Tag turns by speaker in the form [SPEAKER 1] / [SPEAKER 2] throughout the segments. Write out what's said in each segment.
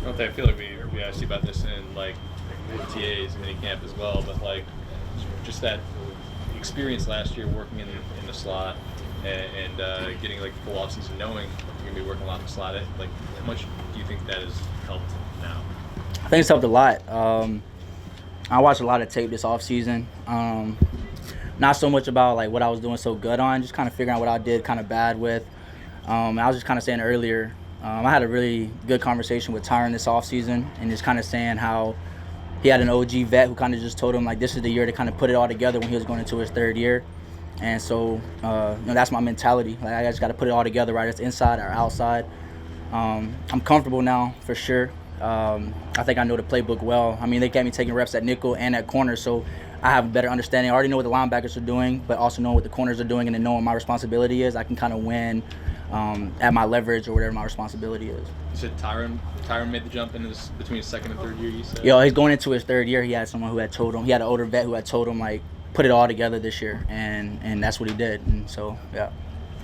[SPEAKER 1] I feel like we asked you about this in like TA's mini camp as well, but like just that experience last year working in the slot and getting like full off season, knowing you're gonna be working a lot in the slot. Like, how much do you think that has helped now?
[SPEAKER 2] I think it's helped a lot. I watched a lot of tape this off season. Not so much about like what I was doing so good on, just kind of figuring out what I did kind of bad with. I was just kind of saying earlier, I had a really good conversation with Tyron this offseason and just kind of saying how he had an OG vet who kind of just told him, like, this is the year to kind of put it all together when he was going into his third year. And so, that's my mentality. Like, I just got to put it all together, right? It's inside or outside. I'm comfortable now, for sure. I think I know the playbook well. I mean, they got me taking reps at nickel and at corner, so I have a better understanding. I already know what the linebackers are doing, but also knowing what the corners are doing and then knowing what my responsibility is, I can kind of win at my leverage or whatever my responsibility is.
[SPEAKER 1] You said Tyron made the jump into this between his second and third year, you said?
[SPEAKER 2] He's going into his third year. He had someone who had told him, he had an older vet who had told him, like, put it all together this year, and that's what he did. And so, yeah.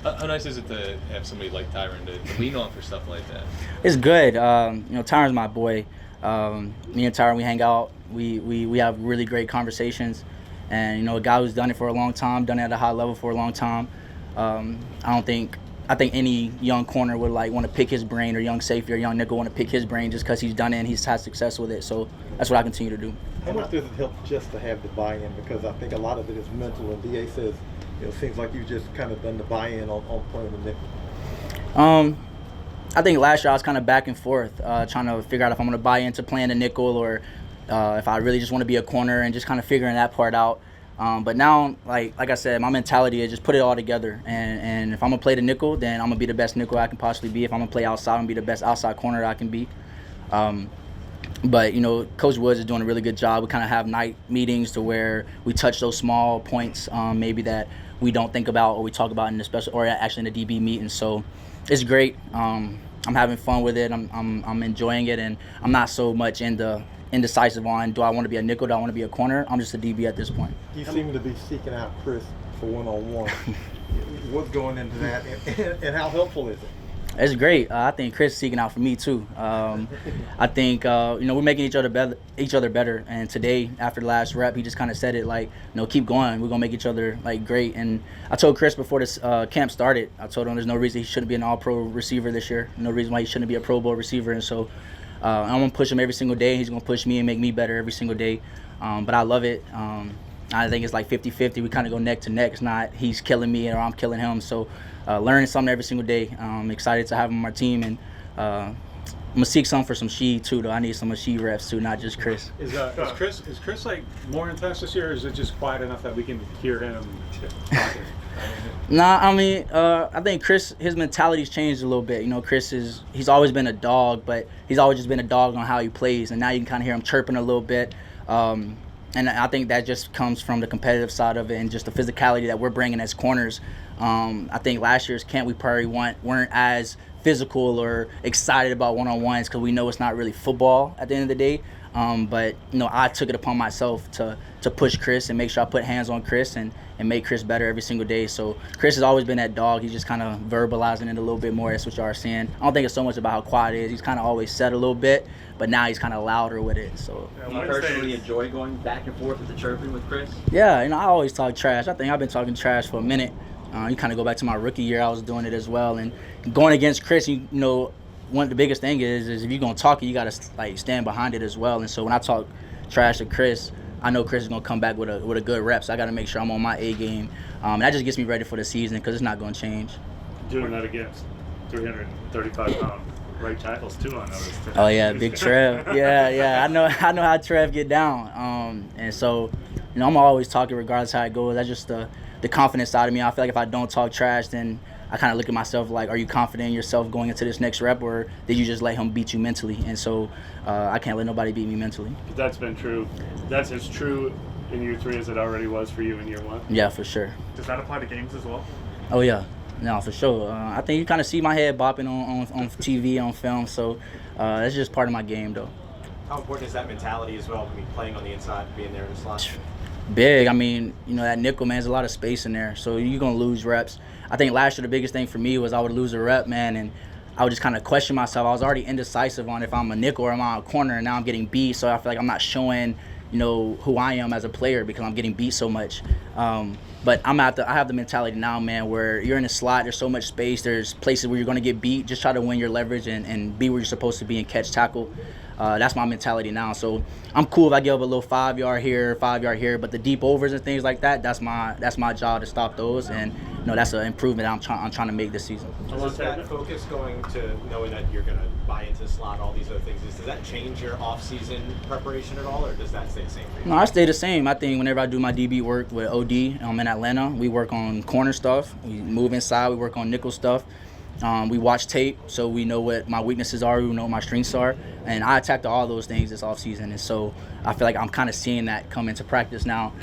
[SPEAKER 1] How nice is it to have somebody like Tyron to lean on for stuff like that?
[SPEAKER 2] It's good. Tyron's my boy. Me and Tyron, we hang out. We have really great conversations. And, a guy who's done it for a long time, done it at a high level for a long time. I think any young corner would like want to pick his brain, or young safety or young nickel want to pick his brain just because he's done it and he's had success with it. So that's what I continue to do.
[SPEAKER 3] How much does it help just to have the buy-in? Because I think a lot of it is mental. And DA says, it seems like you just kind of done the buy-in on playing the nickel.
[SPEAKER 2] I think last year I was kind of back and forth, trying to figure out if I'm going to buy into playing the nickel or if I really just want to be a corner, and just kind of figuring that part out. But now, like I said, my mentality is just put it all together. And if I'm going to play the nickel, then I'm going to be the best nickel I can possibly be. If I'm going to play outside, I'm going to be the best outside corner I can be. But, Coach Woods is doing a really good job. We kind of have night meetings to where we touch those small points maybe that we don't think about or we talk about in the special, or actually in the DB meeting. So it's great. I'm having fun with it. I'm enjoying it, and I'm not so much indecisive on, do I want to be a nickel, do I want to be a corner? I'm just a DB at this point.
[SPEAKER 3] You seem to be seeking out Chris for one-on-one. What's going into that, and how helpful is it?
[SPEAKER 2] It's great. I think Chris is seeking out for me too. I think we're making each other better. And today, after the last rep, he just kind of said it like, keep going. We're gonna make each other like great. And I told Chris before this camp started, I told him there's no reason he shouldn't be an All-Pro receiver this year. No reason why he shouldn't be a Pro Bowl receiver. And so I'm gonna push him every single day. He's gonna push me and make me better every single day. But I love it. I think it's like 50-50. We kind of go neck to neck. It's not he's killing me or I'm killing him. So learning something every single day. I'm excited to have him on my team, and I'm gonna seek some for some she too. Though I need some of she refs too, not just Chris.
[SPEAKER 4] Is Chris like more intense this year, or is it just quiet enough that we can hear him talking?
[SPEAKER 2] I think Chris, his mentality's changed a little bit. Chris he's always been a dog, but he's always just been a dog on how he plays, and now you can kind of hear him chirping a little bit. And I think that just comes from the competitive side of it and just the physicality that we're bringing as corners. I think last year's camp we probably weren't as physical or excited about one-on-ones because we know it's not really football at the end of the day. But I took it upon myself to push Chris and make sure I put hands on Chris and make Chris better every single day. So Chris has always been that dog. He's just kind of verbalizing it a little bit more. That's what y'all are seeing. I don't think it's so much about how quiet it is. He's kind of always said a little bit, but now he's kind of louder with it. So
[SPEAKER 5] do you personally enjoy going back and forth with the chirping with Chris?
[SPEAKER 2] Yeah, I always talk trash. I think I've been talking trash for a minute. You kind of go back to my rookie year, I was doing it as well. And going against Chris, one of the biggest thing is if you're going to talk it, you got to like stand behind it as well. And so when I talk trash to Chris, I know Chris is going to come back with a good rep. So I got to make sure I'm on my A game. And that just gets me ready for the season because it's not going to change.
[SPEAKER 4] Doing that against 335-pound right tackles too, I noticed.
[SPEAKER 2] Oh yeah, big Trev. Yeah. I know how Trev get down. And so, I'm always talking regardless how it goes. That's just the confidence side of me. I feel like if I don't talk trash, then I kind of look at myself like, are you confident in yourself going into this next rep, or did you just let him beat you mentally? And so I can't let nobody beat me mentally.
[SPEAKER 4] That's been true. That's as true in year 3 as it already was for you in year 1?
[SPEAKER 2] Yeah, for sure.
[SPEAKER 4] Does that apply to games as well?
[SPEAKER 2] Oh, yeah. No, for sure. I think you kind of see my head bopping on TV, on film, so that's just part of my game, though.
[SPEAKER 6] How important is that mentality as well, playing on the inside, being there in the slot?
[SPEAKER 2] Big. That nickel, man, there's a lot of space in there, so you're going to lose reps. I think last year the biggest thing for me was I would lose a rep, man, and I would just kind of question myself. I was already indecisive on if I'm a nickel or am I a corner, and now I'm getting beat. So I feel like I'm not showing, who I am as a player because I'm getting beat so much. But I have the mentality now, man, where you're in a slot, there's so much space, there's places where you're going to get beat. Just try to win your leverage and be where you're supposed to be and catch tackle. That's my mentality now. So I'm cool if I give up a little 5-yard here, 5-yard here, but the deep overs and things like that, that's my job to stop those. And that's an improvement I'm trying to make this season.
[SPEAKER 6] Is that focus going to knowing that you're going to buy into the slot, all these other things, does that change your off-season preparation at all, or does that stay the same for you?
[SPEAKER 2] No, I stay the same. I think whenever I do my DB work with OD in Atlanta, we work on corner stuff. We move inside. We work on nickel stuff. We watch tape, so we know what my weaknesses are. We know what my strengths are. And I attacked all those things this offseason. And so I feel like I'm kind of seeing that come into practice now.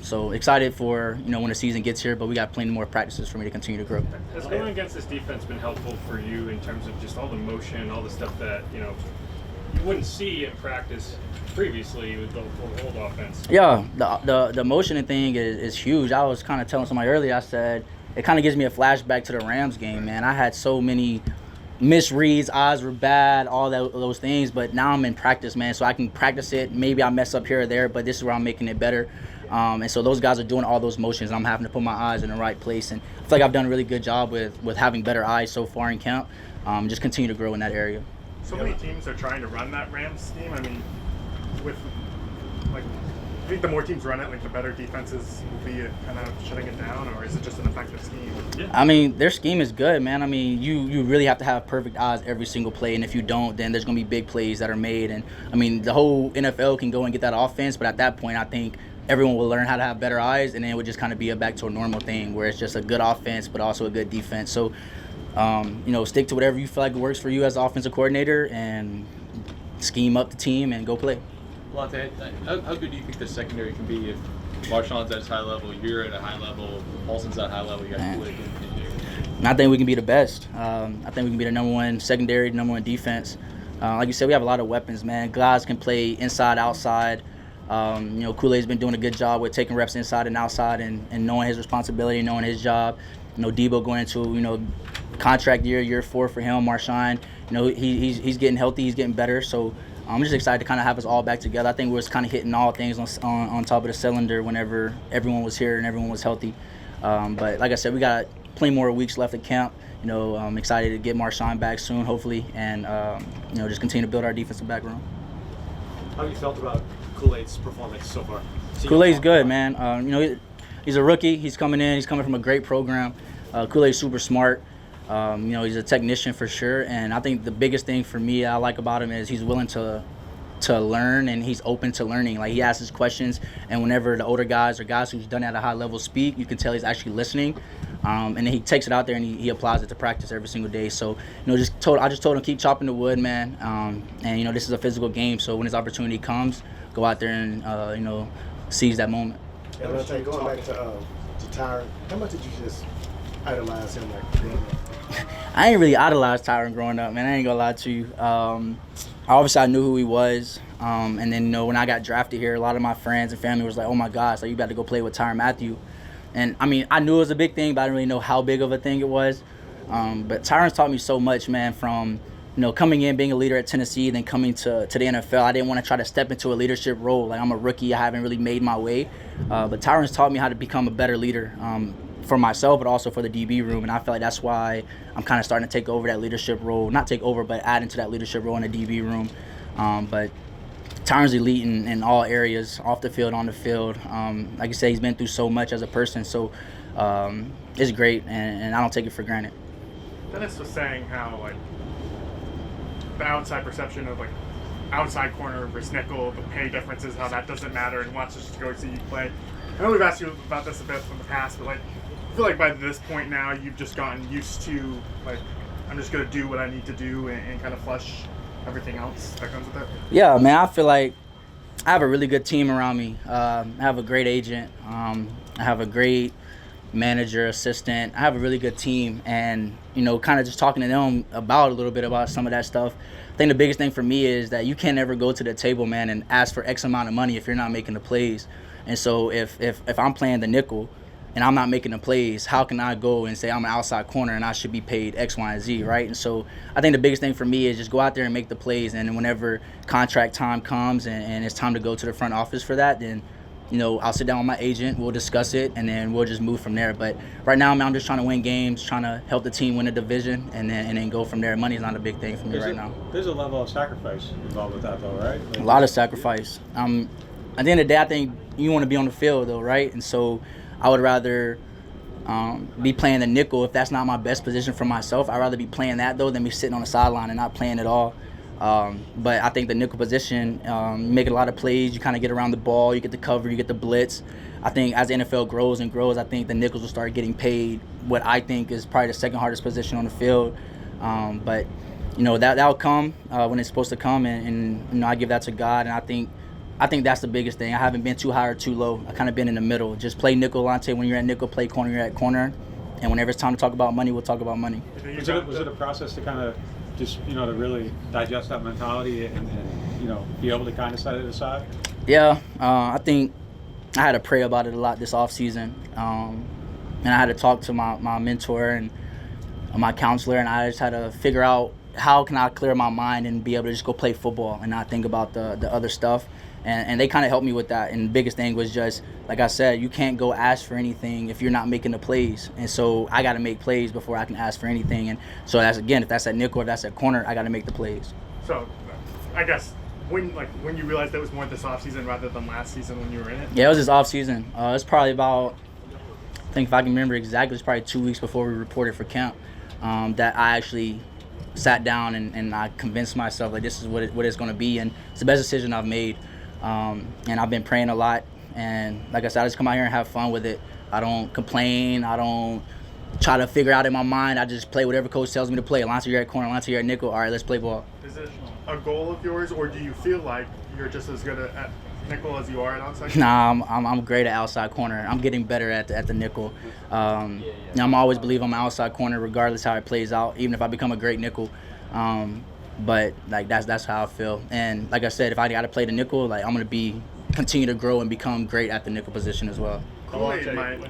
[SPEAKER 2] So excited for, when the season gets here, but we got plenty more practices for me to continue to grow.
[SPEAKER 7] Has going against this defense been helpful for you in terms of just all the motion, all the stuff that, you wouldn't see in practice previously with the old offense?
[SPEAKER 2] Yeah, the motioning thing is huge. I was kind of telling somebody earlier, I said, it kind of gives me a flashback to the Rams game, man. I had so many misreads, eyes were bad, all those things, but now I'm in practice, man, so I can practice it. Maybe I mess up here or there, but this is where I'm making it better. And so those guys are doing all those motions. I'm having to put my eyes in the right place, and I feel like I've done a really good job with having better eyes so far in camp. Just continue to grow in that area.
[SPEAKER 7] So many teams are trying to run that Rams scheme. I mean, I think the more teams run it, the better defenses will be kind of shutting it down, or is it just an effective scheme?
[SPEAKER 2] Yeah. I mean, their scheme is good, man. I mean, you really have to have perfect eyes every single play, and if you don't, then there's going to be big plays that are made. And, I mean, the whole NFL can go and get that offense, but at that point, I think everyone will learn how to have better eyes, and then it would just kind of be back to a normal thing where it's just a good offense but also a good defense. So, stick to whatever you feel like works for you as an offensive coordinator and scheme up the team and go play.
[SPEAKER 1] Alontae, how good do you think the secondary can be if Marshawn's at his high level, you're at a high level, Paulson's at a high level, you got Kool-Aid in you?
[SPEAKER 2] And I think we can be the best. I think we can be the number one secondary, number one defense. Like you said, we have a lot of weapons, man. Guys can play inside, outside. Kool-Aid's been doing a good job with taking reps inside and outside and knowing his responsibility, knowing his job. Debo going into, contract year 4 for him. Marshawn, he's getting healthy, he's getting better. So I'm just excited to kind of have us all back together. I think we was kind of hitting all things on top of the cylinder whenever everyone was here and everyone was healthy. But like I said, we got plenty more weeks left at camp. I'm excited to get Marshawn back soon, hopefully, and just continue to build our defensive back room.
[SPEAKER 6] How have you felt about Kool-Aid's performance so far?
[SPEAKER 2] Kool-Aid's good, man. He's a rookie. He's coming in. He's coming from a great program. Kool-Aid's super smart. He's a technician for sure, and I think the biggest thing for me I like about him is he's willing to learn, and he's open to learning. Like, he asks his questions, and whenever the older guys or guys who's done at a high level speak, you can tell he's actually listening. And then he takes it out there and he applies it to practice every single day. So, I just told him keep chopping the wood, man. And this is a physical game, so when his opportunity comes, go out there and seize that moment.
[SPEAKER 8] And Alontae, going back to Tyron, how much did you just idolize him growing up?
[SPEAKER 2] I ain't really idolized Tyron growing up, man. I ain't gonna lie to you. Obviously, I knew who he was. And then, when I got drafted here, a lot of my friends and family was like, oh my gosh, you about to go play with Tyron Matthew. And, I mean, I knew it was a big thing, but I didn't really know how big of a thing it was. But Tyron's taught me so much, man, from, coming in, being a leader at Tennessee, then coming to the NFL. I didn't want to try to step into a leadership role. Like, I'm a rookie. I haven't really made my way. But Tyron's taught me how to become a better leader. For myself, but also for the DB room, and I feel like that's why I'm kind of starting to take over that leadership role. Not take over, but add into that leadership role in the DB room. But Tyron's elite in all areas, off the field, on the field. Like I said, he's been through so much as a person, so it's great, and I don't take it for granted.
[SPEAKER 7] Dennis was saying how the outside perception of outside corner versus nickel, the pay differences, how that doesn't matter, and wants us to go see you play. I know we've asked you about this a bit from the past, but I feel like by this point now you've just gotten used to I'm just gonna do what I need to do and kind of flush everything else that comes with it.
[SPEAKER 2] Yeah, man, I feel like I have a really good team around me. I have a great agent. I have a great manager, assistant. I have a really good team, and kind of just talking to them about a little bit about some of that stuff. I think the biggest thing for me is that you can't ever go to the table, man, and ask for X amount of money if you're not making the plays. And so if I'm playing the nickel, and I'm not making the plays, how can I go and say I'm an outside corner and I should be paid X, Y, and Z, right? And so I think the biggest thing for me is just go out there and make the plays, and whenever contract time comes and it's time to go to the front office for that, then I'll sit down with my agent, we'll discuss it, and then we'll just move from there. But right now, I'm just trying to win games, trying to help the team win a division, and then go from there. Money's not a big thing for me right now.
[SPEAKER 4] There's a level of sacrifice involved with that, though, right?
[SPEAKER 2] A lot of sacrifice. At the end of the day, I think you want to be on the field, though, right? And so I would rather be playing the nickel if that's not my best position for myself. I'd rather be playing that, though, than be sitting on the sideline and not playing at all. But I think the nickel position, you make a lot of plays, you kind of get around the ball, you get the cover, you get the blitz. I think as the NFL grows and grows, I think the nickels will start getting paid what I think is probably the second hardest position on the field. But that'll come when it's supposed to come, and I give that to God, and I think that's the biggest thing. I haven't been too high or too low. I kind of been in the middle. Just play nickel, Alontae, when you're at nickel, play corner, you're at corner. And whenever it's time to talk about money, we'll talk about money.
[SPEAKER 4] Was it a process to kind of just, to really digest that mentality and be able to kind of set it aside?
[SPEAKER 2] Yeah, I think I had to pray about it a lot this offseason. And I had to talk to my mentor and my counselor, and I just had to figure out how can I clear my mind and be able to just go play football and not think about the other stuff. And they kind of helped me with that. And the biggest thing was just, like I said, you can't go ask for anything if you're not making the plays. And so I got to make plays before I can ask for anything. And so that's, again, if that's at nickel or that's at corner, I got to make the plays.
[SPEAKER 7] So I guess when you realized that was more this offseason rather than last season when you were in it?
[SPEAKER 2] Yeah, it was this offseason. It's probably about, I think if I can remember exactly, it's probably 2 weeks before we reported for camp that I actually sat down and I convinced myself, like, this is what it's going to be. And it's the best decision I've made. And I've been praying a lot, and like I said, I just come out here and have fun with it. I don't complain. I don't try to figure out in my mind. I just play whatever coach tells me to play. Alontae, you're at corner. Alontae, you're at nickel. All right, let's play ball.
[SPEAKER 7] Is it a goal of yours, or do you feel like you're just as good at nickel as you are at outside?
[SPEAKER 2] Nah, I'm great at outside corner. I'm getting better at the nickel. I'm always believe I'm an outside corner regardless how it plays out, even if I become a great nickel. But like that's how I feel. And like I said, if I got to play the nickel, like I'm gonna continue to grow and become great at the nickel position as well.
[SPEAKER 7] Kool-Aid might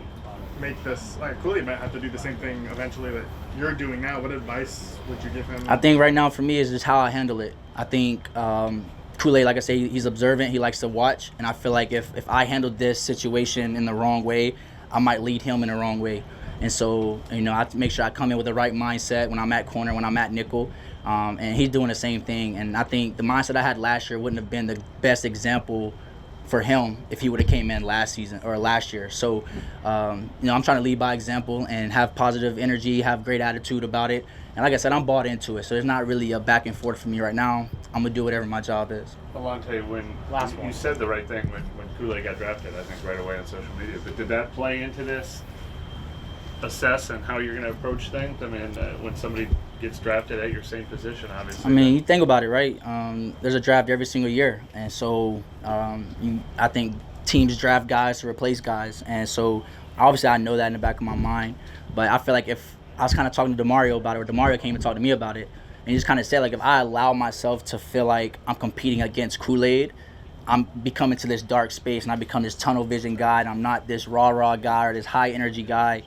[SPEAKER 7] make this. Kool-Aid might have to do the same thing eventually that you're doing now. What advice would you give him?
[SPEAKER 2] I think right now for me is just how I handle it. I think Kool-Aid, like I say, he's observant. He likes to watch, and I feel like if I handled this situation in the wrong way, I might lead him in the wrong way. And so I have to make sure I come in with the right mindset when I'm at corner, when I'm at nickel. And he's doing the same thing. And I think the mindset I had last year wouldn't have been the best example for him if he would have came in last season or last year. So, I'm trying to lead by example and have positive energy, have great attitude about it. And like I said, I'm bought into it. So there's not really a back and forth for me right now. I'm going to do whatever my job is.
[SPEAKER 9] Alontae, when you said the right thing when Kool-Aid got drafted, I think right away on social media, but did that play into this assess and how you're going to approach things? I mean, when somebody gets drafted at your same position, obviously.
[SPEAKER 2] I mean, you think about it, right? There's a draft every single year. And so I think teams draft guys to replace guys. And so obviously I know that in the back of my mind. But I feel like if I was kind of talking to DeMario about it, or DeMario came and talked to me about it, and he just kind of said, like, if I allow myself to feel like I'm competing against Kool-Aid, I'm becoming to this dark space and I become this tunnel vision guy, and I'm not this rah-rah guy or this high energy guy.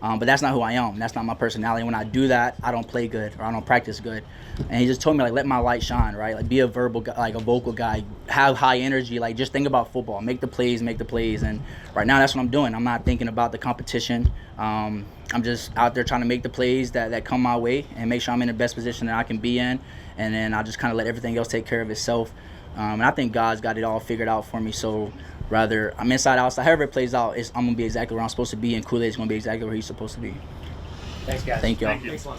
[SPEAKER 2] But that's not who I am. That's not my personality. When I do that, I don't play good or I don't practice good. And he just told me, like, let my light shine, right? Like, be a verbal guy, like a vocal guy, have high energy, like, just think about football, make the plays. And right now that's what I'm doing. I'm not thinking about the competition. I'm just out there trying to make the plays that come my way and make sure I'm in the best position that I can be in. And then I'll just kind of let everything else take care of itself. And I think God's got it all figured out for me. So rather, I'm inside, outside. However it plays out, I'm going to be exactly where I'm supposed to be, and Kool-Aid's going to be exactly where he's supposed to be.
[SPEAKER 5] Thanks, guys.
[SPEAKER 2] Thank y'all.
[SPEAKER 9] Thank you.
[SPEAKER 6] Thanks a lot.